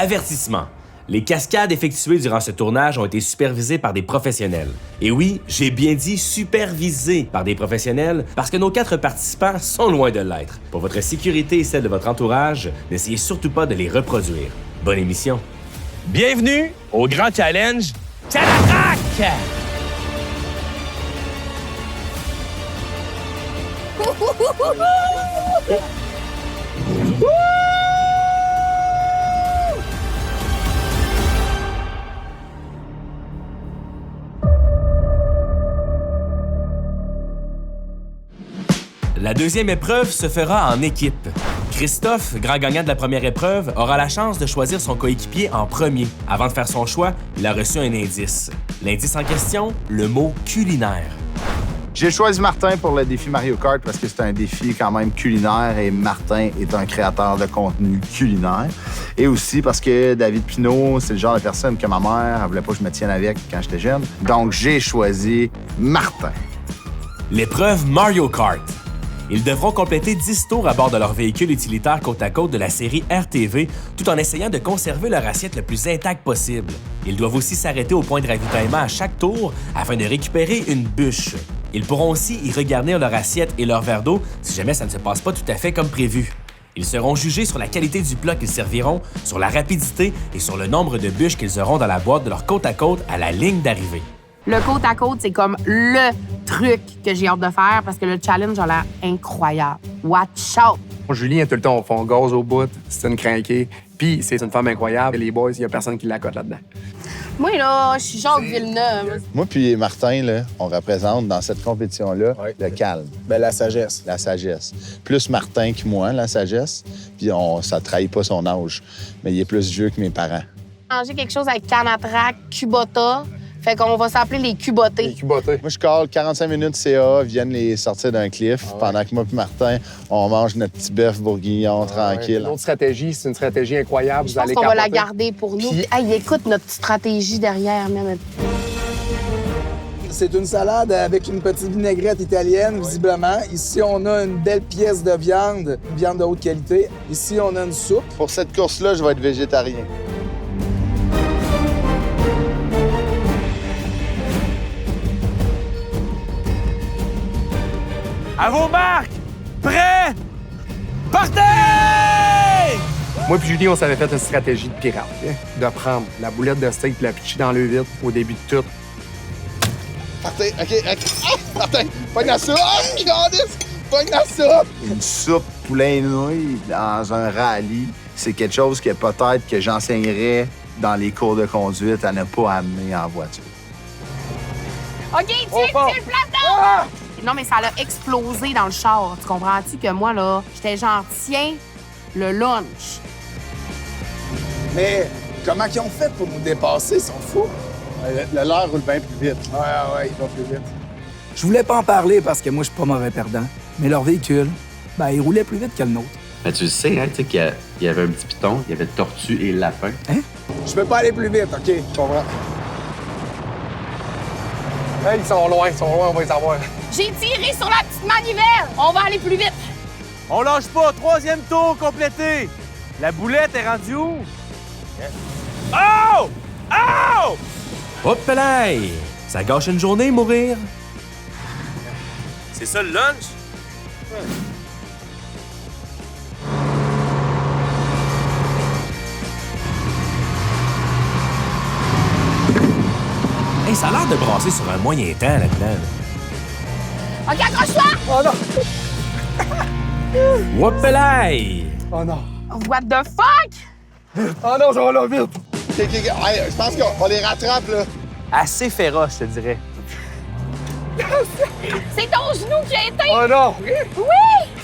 Avertissement. Les cascades effectuées durant ce tournage ont été supervisées par des professionnels. Et oui, j'ai bien dit supervisées par des professionnels parce que nos 4 participants sont loin de l'être. Pour votre sécurité et celle de votre entourage, n'essayez surtout pas de les reproduire. Bonne émission. Bienvenue au grand challenge Calatrac! La deuxième épreuve se fera en équipe. Christophe, grand gagnant de la première épreuve, aura la chance de choisir son coéquipier en premier. Avant de faire son choix, il a reçu un indice. L'indice en question, le mot culinaire. J'ai choisi Martin pour le défi Mario Kart parce que c'est un défi quand même culinaire et Martin est un créateur de contenu culinaire. Et aussi parce que David Pinault, c'est le genre de personne que ma mère, elle voulait pas que je me tienne avec quand j'étais jeune. Donc, j'ai choisi Martin. L'épreuve Mario Kart. Ils devront compléter 10 tours à bord de leur véhicule utilitaire côte à côte de la série RTV, tout en essayant de conserver leur assiette le plus intacte possible. Ils doivent aussi s'arrêter au point de ravitaillement à chaque tour afin de récupérer une bûche. Ils pourront aussi y regarnir leur assiette et leur verre d'eau si jamais ça ne se passe pas tout à fait comme prévu. Ils seront jugés sur la qualité du plat qu'ils serviront, sur la rapidité et sur le nombre de bûches qu'ils auront dans la boîte de leur côte à côte à la ligne d'arrivée. Le côte à côte, c'est comme le truc que j'ai hâte de faire parce que le challenge a l'air incroyable. Watch out! Julie, tout le temps, on fait un gaz au bout, c'est une crinquée. Puis c'est une femme incroyable. Les boys, il y a personne qui la cote là-dedans. Moi, là, je suis Jacques Villeneuve. Moi puis Martin, là, on représente dans cette compétition-là le calme. Ben, la sagesse. La sagesse. Plus Martin que moi, la sagesse. Puis ça trahit pas son âge. Mais il est plus vieux que mes parents. Manger quelque chose avec Canatrac, Kubota. Fait qu'on va s'appeler les Cubotés. Les cubotés. Moi, je call 45 minutes CA, viennent les sortir d'un cliff, pendant que moi et Martin, on mange notre petit bœuf bourguignon tranquille. Notre stratégie, c'est une stratégie incroyable. Je Vous pense allez qu'on va la capoter. garder pour nous. Puis- Hey, écoute notre stratégie derrière, même. C'est une salade avec une petite vinaigrette italienne, visiblement. Ici, on a une belle pièce de viande, une viande de haute qualité. Ici, on a une soupe. Pour cette course-là, je vais être végétarien. À vos marques! Prêts? Partez! Moi puis Julie, on s'avait fait une stratégie de pirate. De prendre la boulette de steak et la pitcher dans le vide au début de tout. Martin, OK. Ah, Martin, pogne la soupe! Ah, regardez! Pogne la soupe! Une soupe poulet nouilles dans un rallye, c'est quelque chose que peut-être que j'enseignerais dans les cours de conduite à ne pas amener en voiture. OK, tiens le plateau! Non, mais ça l'a explosé dans le char. Tu comprends-tu que moi, là, j'étais genre, tiens, le lunch. Mais comment ils ont fait pour nous dépasser? Ils sont fous. Le leur roule bien plus vite. Ouais, ils vont plus vite. Je voulais pas en parler parce que moi, je suis pas mauvais perdant. Mais leur véhicule, il roulait plus vite que le nôtre. Ben, tu le sais, hein, tu sais qu'il y avait un petit piton, il y avait tortue et lapin. Je peux pas aller plus vite, OK? Je comprends. Hey, ils sont loin, on va les avoir. J'ai tiré sur la petite manivelle. On va aller plus vite. On lâche pas, 3e tour complété. La boulette est rendue où? Oh! Oh! Hop là! Ça gâche une journée, mourir. C'est ça le lunch? Hey, ça a l'air de brasser sur un moyen temps là-dedans. OK, accroche-toi! Oh non! Whoopelay! Oh non! What the fuck? Oh non, je vais là vite! OK. Hey, je pense qu'on les rattrape, là. Assez féroce, je te dirais. C'est ton genou qui a été... Oh non! Oui!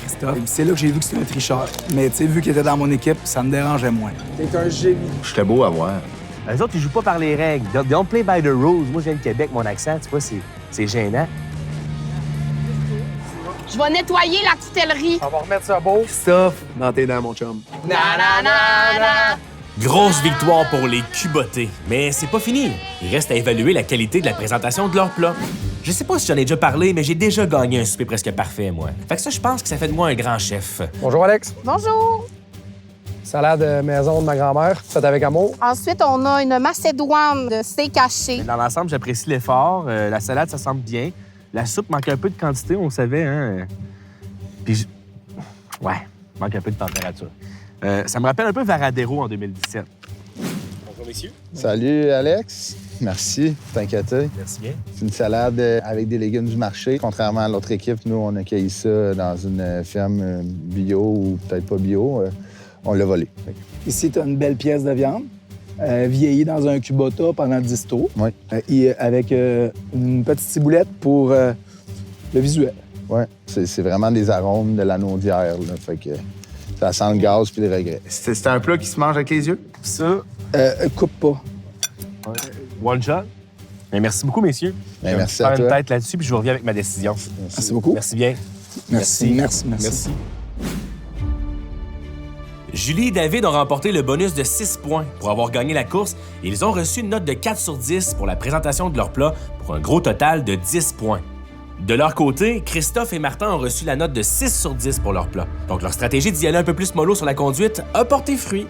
Christophe, c'est là que j'ai vu que c'était un tricheur. Mais tu sais, vu qu'il était dans mon équipe, ça me dérangeait moins. T'es un génie. J'étais beau à voir. Les autres, ils jouent pas par les règles. Don't play by the rules. Moi, je viens de Québec, mon accent, tu vois, c'est gênant. Je vais nettoyer la coutellerie. On va remettre ça beau. Christophe, dans tes dents, mon chum. Na, na, na, na. Grosse victoire pour les Cubotés. Mais c'est pas fini. Il reste à évaluer la qualité de la présentation de leur plat. Je sais pas si j'en ai déjà parlé, mais j'ai déjà gagné un souper presque parfait, moi. Fait que ça, je pense que ça fait de moi un grand chef. Bonjour, Alex. Bonjour. Salade maison de ma grand-mère, faite avec amour. Ensuite, on a une macédoine de steak haché. Dans l'ensemble, j'apprécie l'effort. La salade, ça semble bien. La soupe manque un peu de quantité, on le savait, hein? Puis, ouais, manque un peu de température. Ça me rappelle un peu Varadero en 2017. Bonjour, messieurs. Salut, Alex. Merci, t'inquiète. Merci bien. C'est une salade avec des légumes du marché. Contrairement à l'autre équipe, nous, on a cueilli ça dans une ferme bio ou peut-être pas bio. On l'a volé. Ici, tu as une belle pièce de viande, vieillie dans un Kubota pendant 10 tours. Oui. Avec une petite ciboulette pour le visuel. Oui, c'est vraiment des arômes de la naudière. Là. Fait que ça sent le gaz puis le regret. C'est un plat qui se mange avec les yeux? Ça, Coupe pas. one shot. Mais merci beaucoup, messieurs. Bien, merci Je vais à faire une toi. tête là-dessus, puis je vous reviens avec ma décision. Merci beaucoup. Merci bien. Merci. Julie et David ont remporté le bonus de 6 points pour avoir gagné la course et ils ont reçu une note de 4 sur 10 pour la présentation de leur plat pour un gros total de 10 points. De leur côté, Christophe et Martin ont reçu la note de 6 sur 10 pour leur plat. Donc leur stratégie d'y aller un peu plus mollo sur la conduite a porté fruit.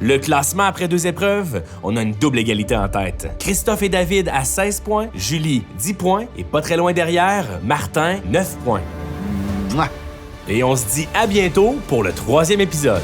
Le classement après 2 épreuves, on a une double égalité en tête. Christophe et David à 16 points, Julie 10 points et pas très loin derrière, Martin 9 points. Mouah. Et on se dit à bientôt pour le 3e épisode.